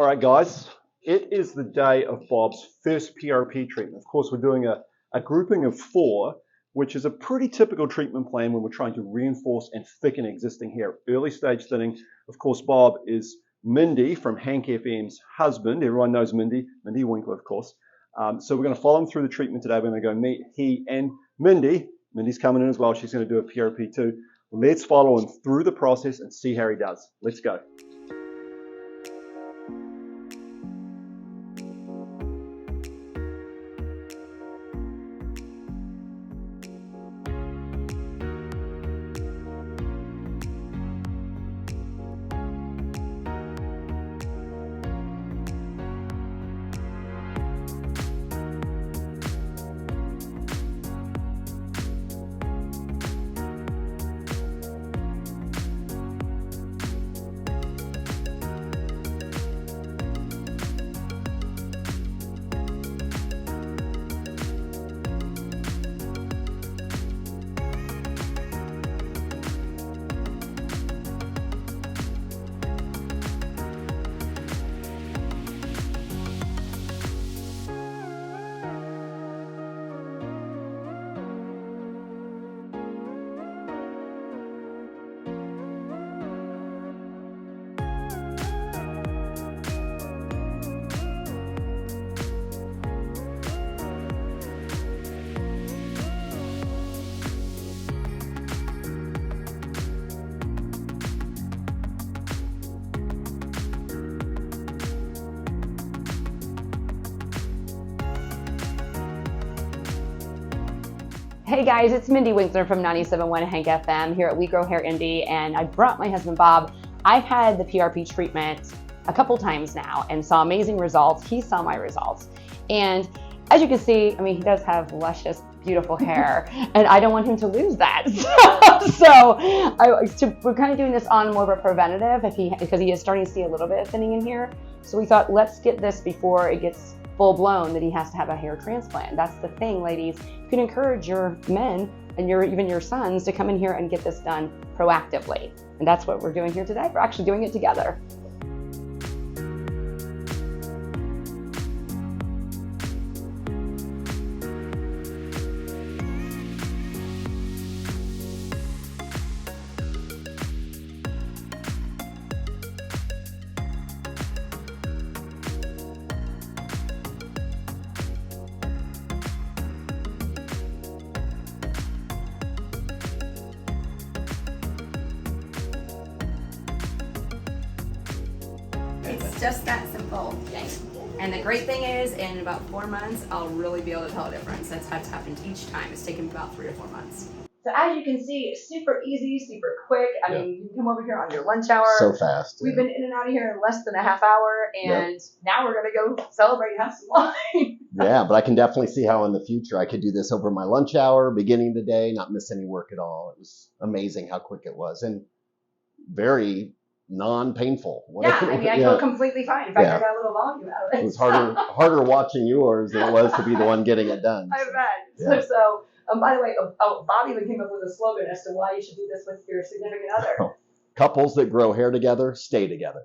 All right, guys, it is the day of Bob's first PRP treatment. Of course, we're doing a grouping of 4, which is a pretty typical treatment plan when we're trying to reinforce and thicken existing hair. Early stage thinning. Of course, Bob is Mindy from Hank FM's husband. Everyone knows Mindy Winkler, of course. So we're going to follow him through the treatment today. We're going to go meet he and Mindy. Mindy's coming in as well. She's going to do a PRP too. Let's follow him through the process and see how he does. Let's go. Hey guys, it's Mindy Winkler from 97.1 Hank FM here at We Grow Hair Indy, and I brought my husband Bob. I've had the PRP treatment a couple times now and saw amazing results. He saw my results. And as you can see, I mean, he does have luscious, beautiful hair, and I don't want him to lose that. So we're kind of doing this on more of a preventative because he is starting to see a little bit of thinning in here. So we thought, let's get this before it gets full blown that he has to have a hair transplant. That's the thing, ladies. You can encourage your men and even your sons to come in here and get this done proactively. And that's what we're doing here today. We're actually doing it together. It's just that simple. And the great thing is, in about 4 months, I'll really be able to tell a difference. That's happened each time. It's taken about 3 or 4 months. So as you can see, it's super easy, super quick. I mean, you can come over here on your lunch hour. So fast. We've been in and out of here in less than a half hour, and now we're going to go celebrate and have some wine. Yeah, but I can definitely see how in the future I could do this over my lunch hour, beginning of the day, not miss any work at all. It was amazing how quick it was, and very non-painful. Yeah, I mean, I feel completely fine. In fact, I got a little volume out of it. It was harder watching yours than it was to be the one getting it done. I bet. Yeah. So by the way, Bob even came up with a slogan as to why you should do this with your significant other. Couples that grow hair together stay together.